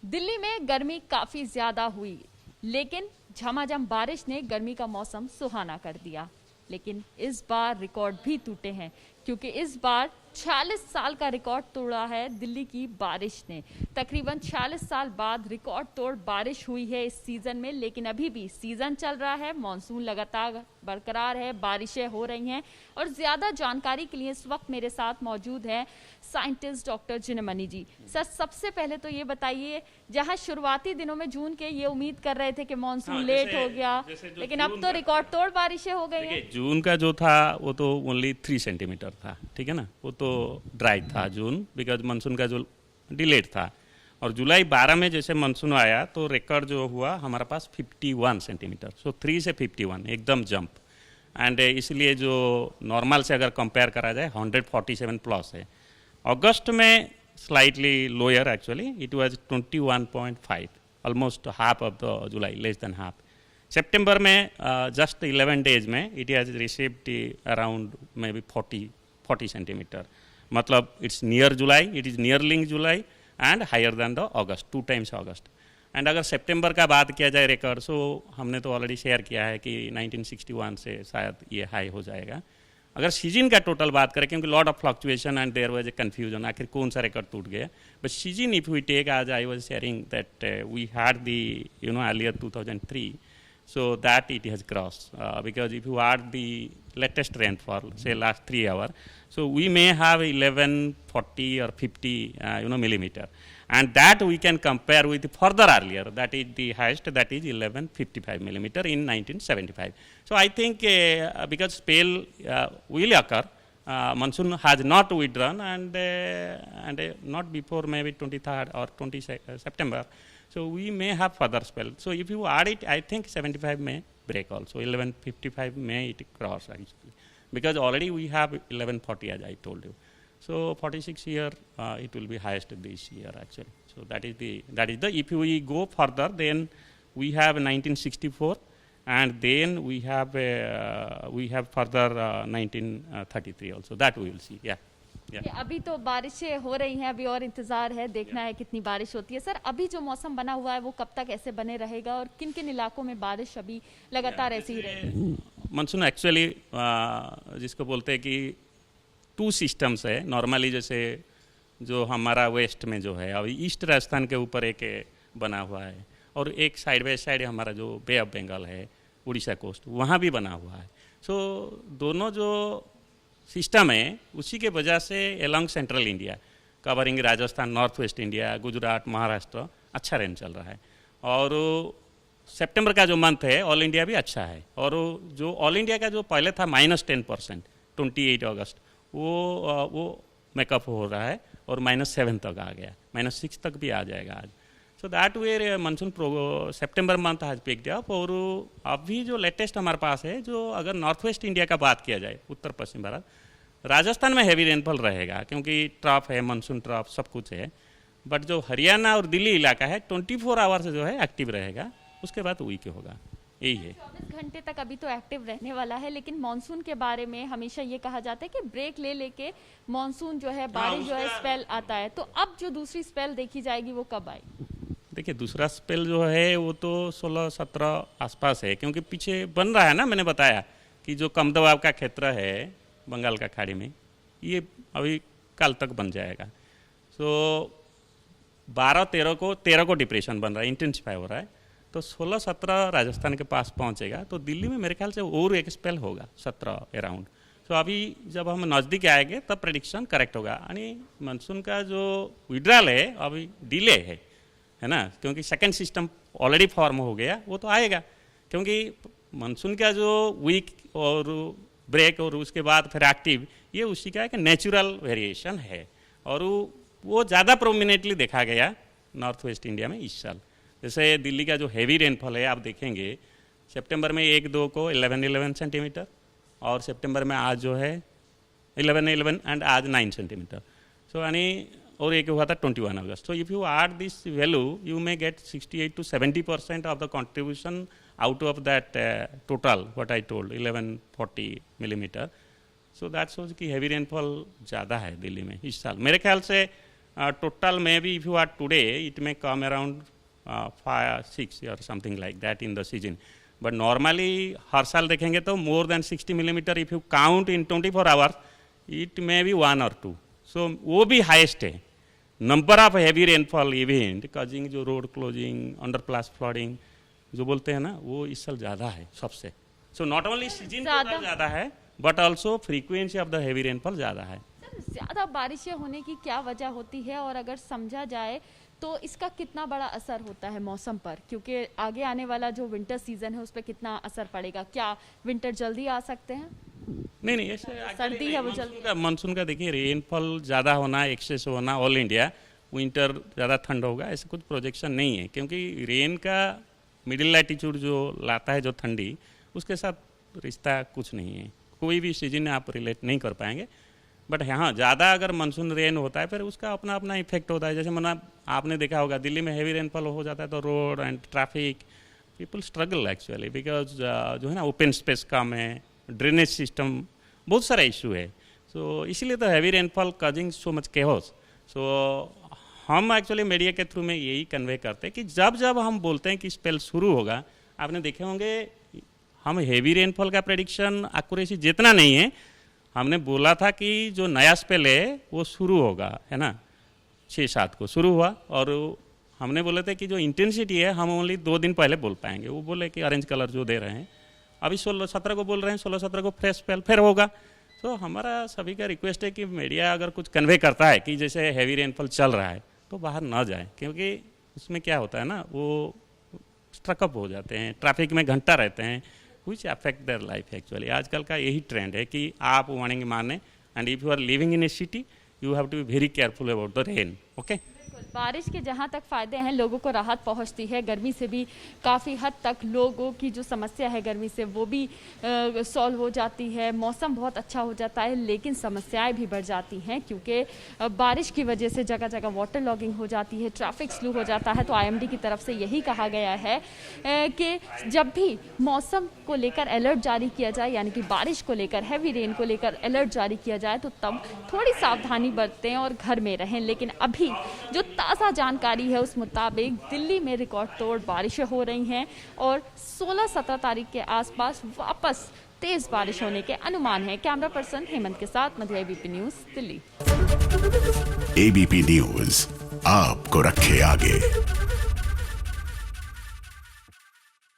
दिल्ली में गर्मी काफी ज्यादा हुई, लेकिन झमाझम बारिश ने गर्मी का मौसम सुहाना कर दिया। लेकिन इस बार रिकॉर्ड भी टूटे हैं, क्योंकि इस बार 46 साल का रिकॉर्ड तोड़ा है दिल्ली की बारिश ने। तकरीबन 46 साल बाद रिकॉर्ड तोड़ बारिश हुई है इस सीजन में, लेकिन अभी भी सीजन चल रहा है, मानसून लगातार बरकरार है, बारिशें हो रही हैं। और ज्यादा जानकारी के लिए इस वक्त मेरे साथ मौजूद है साइंटिस्ट डॉक्टर जिनमणि जी। सर, सबसे पहले तो ये बताइए, जहां शुरुआती दिनों में जून के ये उम्मीद कर रहे थे कि मानसून लेट हो गया, लेकिन अब तो रिकॉर्ड तोड़ बारिशें हो गई हैं। जून का जो था वो तो ओनली 3 सेंटीमीटर था, ठीक है ना। वो तो ड्राई था जून, बिकॉज मानसून का जो डिलेड था। और जुलाई 12 में जैसे मानसून आया तो रिकॉर्ड जो हुआ हमारे पास 51 सेंटीमीटर। सो 3 से 51 एकदम जंप। एंड इसलिए जो नॉर्मल से अगर कंपेयर करा जाए 147 प्लस है। अगस्त में slightly lower, actually it was 21.5, almost half of the July, less than half. सितंबर में जस्ट 11 डेज में it has received around maybe 40 centimetre. मतलब it's near July, it is nearing July and higher than the अगस्त, 2 times अगस्त। And अगर सितंबर का बात किया जाए रिकॉर्ड, सो हमने तो ऑलरेडी शेयर किया है कि 1961 से शायद ये हाई हो जाएगा। अगर सीजन का टोटल बात करें, क्योंकि lot of fluctuation and there was a confusion, आखिर कौन सा रिकॉर्ड टूट गया। But season if we take, आज I was sharing that we had the earlier 2003, so that it has crossed, because if you add the latest rainfall, say last 3 hours, so we may have 1140 or 50 millimeter, and that we can compare with further earlier, that is the highest, that is 1155 millimeter in 1975. So I think because spell will occur, monsoon has not withdrawn, and not before maybe 23rd or 20 September. So we may have further spell. So if you add it, I think 75 may break also. 1155 may it cross actually, because already we have 1140 as I told you. So 46 year it will be highest this year actually. So that is the if we go further, then we have 1964, and then we have further 1933 also. That we will see. Yeah. अभी तो बारिशें हो रही हैं, अभी और इंतजार है, देखना है कितनी बारिश होती है। सर, अभी जो मौसम बना हुआ है वो कब तक ऐसे बने रहेगा, और किन किन इलाकों में बारिश अभी लगातार ऐसी ही रहेगी? मानसून एक्चुअली जिसको बोलते हैं कि 2 सिस्टम्स है नॉर्मली। जैसे जो हमारा वेस्ट में जो है, अभी ईस्ट राजस्थान के ऊपर एक बना हुआ है, और एक साइड बाई साइड हमारा जो बे ऑफ बंगाल है, उड़ीसा कोस्ट, वहाँ भी बना हुआ है। सो दोनों जो सिस्टम है उसी के वजह से along central India covering Rajasthan, north west India, Gujarat, Maharashtra अच्छा रेन चल रहा है। और सितंबर का जो मंथ है ऑल इंडिया भी अच्छा है। और जो ऑल इंडिया का जो पहले था -10% 28 अगस्त, वो मेकअप हो रहा है और -7 तक आ गया, -6 तक भी आ जाएगा आज। So that way monsoon September month has picked up. और अभी जो लेटेस्ट हमारे पास है, जो अगर नॉर्थ वेस्ट इंडिया का बात किया जाए, उत्तर पश्चिम भारत, राजस्थान में हैवी रेनफॉल रहेगा, क्योंकि ट्रफ है, मानसून ट्रफ सब कुछ है। बट जो हरियाणा और दिल्ली इलाका है 24 आवर्स जो है एक्टिव रहेगा, उसके बाद वीक होगा, यही है। 24 घंटे तक अभी तो एक्टिव रहने वाला है, लेकिन मानसून के बारे में हमेशा ये कहा जाता है कि ब्रेक ले लेके मानसून जो है, बारिश जो है, स्पेल आता है। तो अब जो दूसरी स्पेल देखी जाएगी वो कब आएगी? देखिए, दूसरा स्पेल जो है वो तो 16-17 आसपास है, क्योंकि पीछे बन रहा है ना। मैंने बताया कि जो कम दबाव का क्षेत्र है बंगाल का खाड़ी में, ये अभी कल तक बन जाएगा। सो 13 को डिप्रेशन बन रहा है, इंटेंसिफाई हो रहा है। तो 16-17 राजस्थान के पास पहुंचेगा, तो दिल्ली में मेरे ख्याल से और एक स्पेल होगा 17 अराउंड। सो अभी जब हम नज़दीक आएंगे तब प्रेडिक्शन करेक्ट होगा। यानी मानसून का जो विड्रॉल है अभी डिले है ना, क्योंकि सेकंड सिस्टम ऑलरेडी फॉर्म हो गया, वो तो आएगा। क्योंकि मानसून का जो वीक और ब्रेक और उसके बाद फिर एक्टिव, ये उसी का एक नेचुरल वेरिएशन है। और वो ज़्यादा प्रोमिनेंटली देखा गया नॉर्थ वेस्ट इंडिया में इस साल। जैसे दिल्ली का जो हैवी रेनफॉल है, आप देखेंगे सितंबर में 1-2 को 11 सेंटीमीटर, और सितंबर में आज जो है 11 एंड आज 9 सेंटीमीटर। सो यानी और एक हुआ था 21 अगस्त। So if you add this value, you may get 68 to 70% of the contribution out of that total what I told 1140 millimetre. So that shows कि हैवी रेनफॉल ज़्यादा है दिल्ली में इस साल। मेरे ख्याल से total maybe if you are today, it may come around 5, 6 or something like that in the season. But normally हर साल देखेंगे तो more than 60 millimeter if you count in 24 hours, it may be 1 or 2. So वो भी highest है. Number of heavy rainfall event causing जो road closing, underpass flooding जो बोलते हैं ना, वो इस साल ज़्यादा है सबसे. So not only season ज़्यादा है, but also frequency of the heavy rainfall ज़्यादा है. ज़्यादा बारिशें होने की क्या वजह होती है और अगर समझा जाए तो इसका कितना बड़ा असर होता है मौसम पर, क्योंकि आगे आने वाला जो विंटर सीजन है उस पर कितना असर पड़ेगा? क्या विंटर जल्दी आ सकते हैं? नहीं ऐसे सर्दी है वो जल्दी. मानसून का देखिए रेनफॉल ज़्यादा होना, एक्सेस होना, ऑल इंडिया विंटर ज़्यादा ठंड होगा ऐसे कुछ प्रोजेक्शन नहीं है, क्योंकि रेन का मिडिल लैटिट्यूड जो लाता है जो ठंडी, उसके साथ रिश्ता कुछ नहीं है. कोई भी सीजन आप रिलेट नहीं कर पाएंगे. बट हाँ, ज़्यादा अगर मानसून रेन होता है फिर उसका अपना अपना इफेक्ट होता है. जैसे मना आपने देखा होगा दिल्ली में हेवी रेनफॉल हो जाता है तो road and traffic people struggle actually, because जो है ना ओपन स्पेस कम है, ड्रेनेज सिस्टम, बहुत सारा इशू है. सो इसीलिए तो heavy rainfall causing so much chaos. So हम एक्चुअली मीडिया के थ्रू में यही कन्वे करते हैं कि जब जब हम बोलते हैं कि स्पेल शुरू होगा, आपने देखे होंगे हम हेवी रेनफॉल का प्रेडिक्शन एक्यूरेसी जितना नहीं है, हमने बोला था कि जो नया स्पेल है वो शुरू होगा, है ना, 6-7 को शुरू हुआ. और हमने बोले थे कि जो इंटेंसिटी है हम ओनली 2 दिन पहले बोल पाएंगे. वो बोले कि ऑरेंज कलर जो दे रहे हैं अभी 16-17 को बोल रहे हैं, 16-17 को फ्रेश स्पेल फिर होगा. तो हमारा सभी का रिक्वेस्ट है कि मीडिया अगर कुछ कन्वे करता है कि जैसे हैवी रेनफॉल चल रहा है तो बाहर ना जाए, क्योंकि उसमें क्या होता है ना, वो स्ट्रकअप हो जाते हैं, ट्रैफिक में घंटा रहते हैं, which affect their life actually. आजकल का यही ट्रेंड है कि आप वार्निंग माने, and if you are living in a city you have to be very careful about the rain. Okay, बारिश के जहाँ तक फ़ायदे हैं, लोगों को राहत पहुँचती है, गर्मी से भी काफ़ी हद तक लोगों की जो समस्या है गर्मी से वो भी सॉल्व हो जाती है, मौसम बहुत अच्छा हो जाता है. लेकिन समस्याएं भी बढ़ जाती हैं क्योंकि बारिश की वजह से जगह जगह वाटर लॉगिंग हो जाती है, ट्रैफिक स्लो हो जाता है. तो IMD की तरफ से यही कहा गया है कि जब भी मौसम को लेकर अलर्ट जारी किया जाए, यानी कि बारिश को लेकर, हैवी रेन को लेकर अलर्ट जारी किया जाए, तो तब थोड़ी सावधानी बरतें और घर में रहें. लेकिन अभी जो ताज़ा जानकारी है उस मुताबिक दिल्ली में रिकॉर्ड तोड़ बारिशें हो रही हैं और 16-17 तारीख के आसपास वापस तेज बारिश होने के अनुमान है. कैमरा पर्सन हेमंत के साथ मध्य ABP news Delhi. ABP news आपको रखे आगे.